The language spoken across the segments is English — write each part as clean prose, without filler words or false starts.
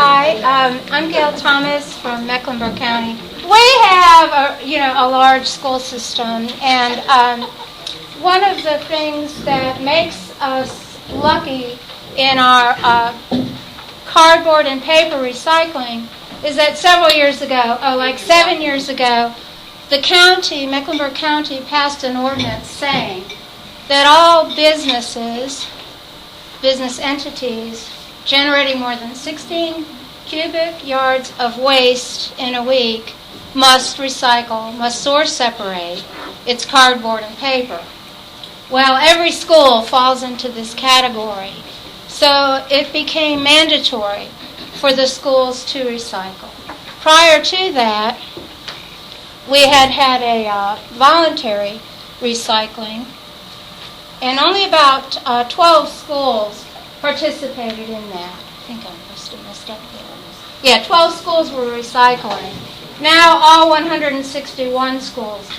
Hi, I'm Gail Thomas from Mecklenburg County. We have a large school system, and one of the things that makes us lucky in our cardboard and paper recycling is that several years ago, like 7 years ago, the county, Mecklenburg County, passed an ordinance saying that all business entities generating more than 16 cubic yards of waste in a week must recycle, must source separate its cardboard and paper. Well, every school falls into this category, so it became mandatory for the schools to recycle. Prior to that, we had a voluntary recycling, and only about 12 schools participated in that. I think I must have messed up there. Yeah, 12 schools were recycling. Now all 161 schools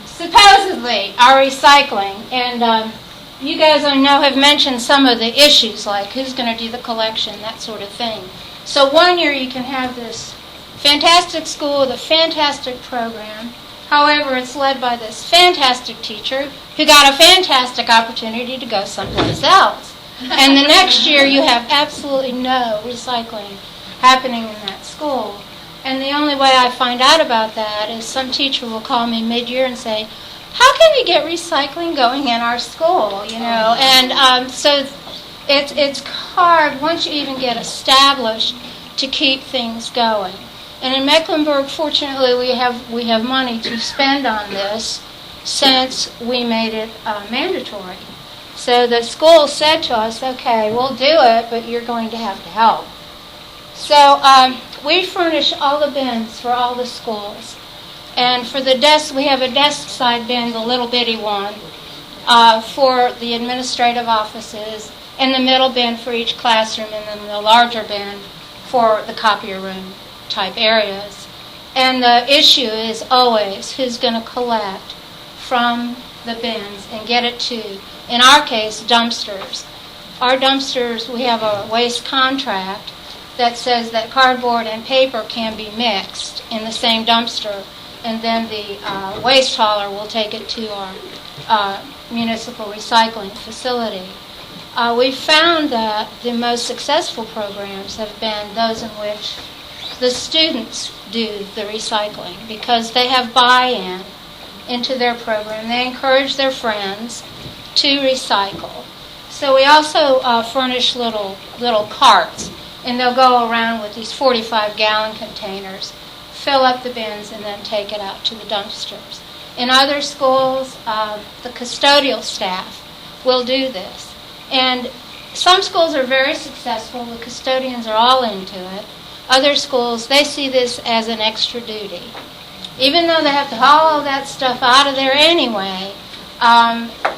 supposedly are recycling, and you guys I know have mentioned some of the issues, like who's going to do the collection, that sort of thing. So one year you can have this fantastic school with a fantastic program. However, it's led by this fantastic teacher who got a fantastic opportunity to go someplace else. And the next year you have absolutely no recycling happening in that school. And the only way I find out about that is some teacher will call me mid-year and say, how can we get recycling going in our school, And so it's hard once you even get established to keep things going. And in Mecklenburg, fortunately, we have money to spend on this since we made it mandatory. So the school said to us, okay, we'll do it, but you're going to have to help. So we furnish all the bins for all the schools. And for the desks, we have a desk side bin, the little bitty one, for the administrative offices, and the middle bin for each classroom, and then the larger bin for the copier room type areas. And the issue is always who's going to collect from the bins and get it to, in our case, dumpsters. Our dumpsters, we have a waste contract that says that cardboard and paper can be mixed in the same dumpster, and then the waste hauler will take it to our municipal recycling facility. We found that the most successful programs have been those in which the students do the recycling because they have buy-in into their program. They encourage their friends to recycle. So we also furnish little carts, and they'll go around with these 45-gallon containers, fill up the bins, and then take it out to the dumpsters. In other schools, the custodial staff will do this. And some schools are very successful. The custodians are all into it. Other schools, they see this as an extra duty. Even though they have to haul all that stuff out of there anyway,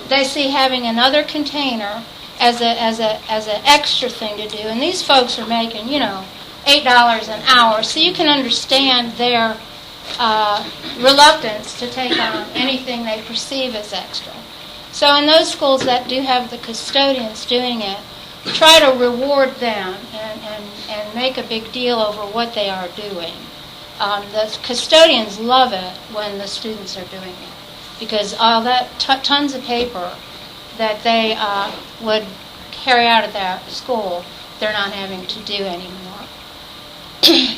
they see having another container as an extra thing to do. And these folks are making, $8 an hour, so you can understand their reluctance to take on anything they perceive as extra. So in those schools that do have the custodians doing it, try to reward them and make a big deal over what they are doing. The custodians love it when the students are doing it because all that tons of paper that they would carry out of their school, they're not having to do anymore. We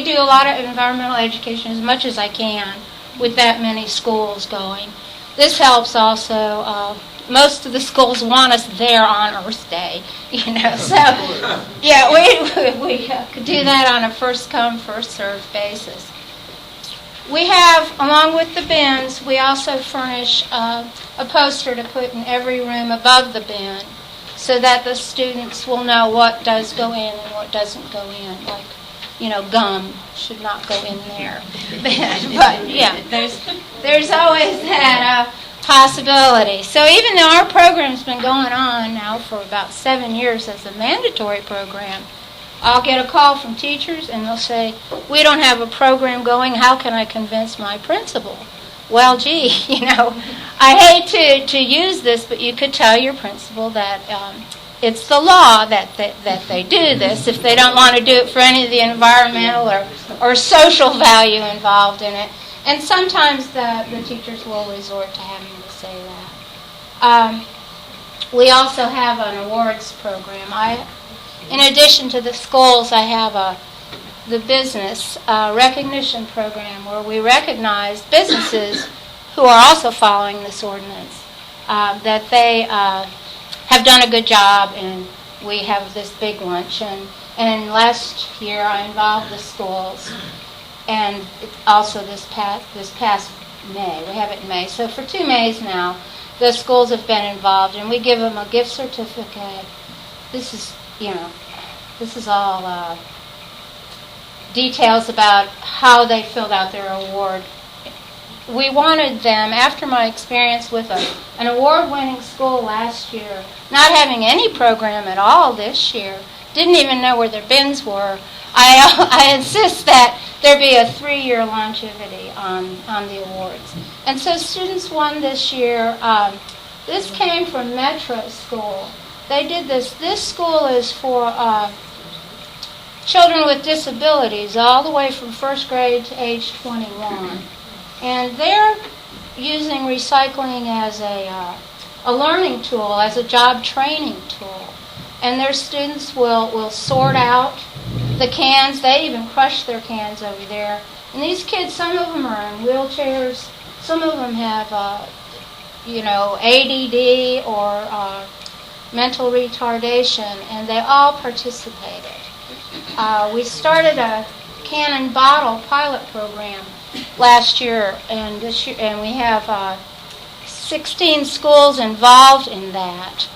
do a lot of environmental education as much as I can with that many schools going. This helps also. Most of the schools want us there on Earth Day, So, yeah, we could do that on a first-come, first-served basis. We have, along with the bins, we also furnish a poster to put in every room above the bin so that the students will know what does go in and what doesn't go in. Like, gum should not go in there. But, yeah, there's always that possibility. So even though our program's been going on now for about 7 years as a mandatory program, I'll get a call from teachers and they'll say, we don't have a program going, how can I convince my principal? Well, gee, I hate to use this, but you could tell your principal that it's the law that they do this if they don't want to do it for any of the environmental or social value involved in it. And sometimes the teachers will resort to having to say that. We also have an awards program. In addition to the schools, I have the business recognition program where we recognize businesses who are also following this ordinance, that they have done a good job, and we have this big lunch. And last year I involved the schools, and also this past May. We have it in May. So for 2 Mays now, the schools have been involved, and we give them a gift certificate. This is all details about how they filled out their award. We wanted them, after my experience with an award-winning school last year, not having any program at all this year, didn't even know where their bins were, I insist that there be a 3-year longevity on the awards. And so students won this year. This came from Metro School. They did this. This school is for children with disabilities all the way from first grade to age 21. And they're using recycling as a learning tool, as a job training tool. And their students will sort out the cans. They even crush their cans over there. And these kids, some of them are in wheelchairs. Some of them have, ADD or mental retardation, and they all participated. We started a can and bottle pilot program last year, and this year, and we have 16 schools involved in that.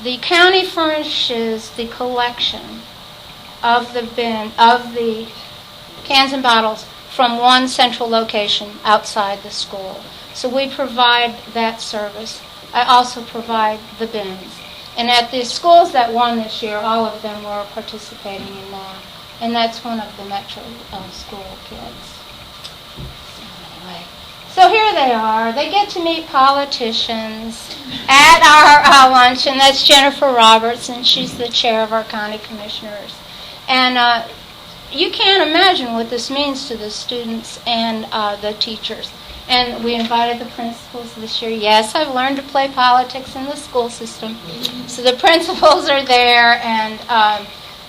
The county furnishes the collection of the cans and bottles from one central location outside the school. So we provide that service. I also provide the bins. And at the schools that won this year, all of them were participating in that. And that's one of the Metro school kids. So here they are. They get to meet politicians at our luncheon. That's Jennifer Roberts, and she's the chair of our county commissioners. And you can't imagine what this means to the students and the teachers. And we invited the principals this year. Yes, I've learned to play politics in the school system. So the principals are there, and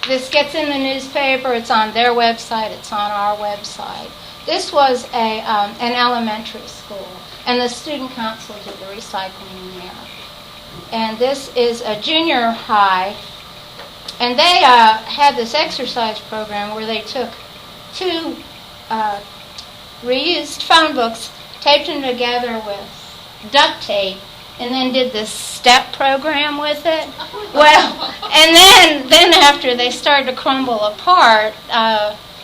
this gets in the newspaper. It's on their website. It's on our website. This was an elementary school, and the student council did the recycling there. And this is a junior high, and they had this exercise program where they took 2 reused phone books, taped them together with duct tape, and then did this step program with it. Well, and then after they started to crumble apart,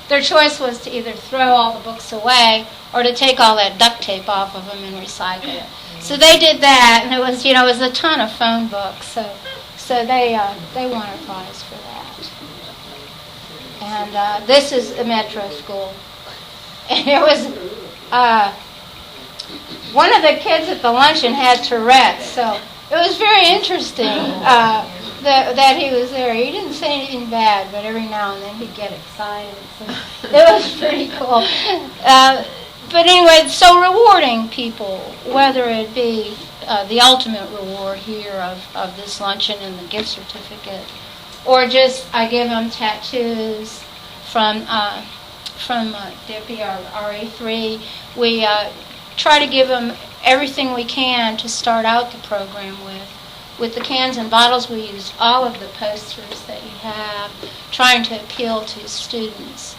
their choice was to either throw all the books away or to take all that duct tape off of them and recycle it. So they did that, and it was a ton of phone books. So they won a prize for that. And this is a Metro school, and it was one of the kids at the luncheon had Tourette's, so it was very interesting that he was there. He didn't say anything bad, but every now and then he'd get excited. So it was pretty cool. But anyway, so rewarding people, whether it be the ultimate reward here of this luncheon and the gift certificate, or just I give them tattoos from Dippy, our RA3. We try to give them everything we can to start out the program with. With the cans and bottles, we use all of the posters that you have, trying to appeal to students.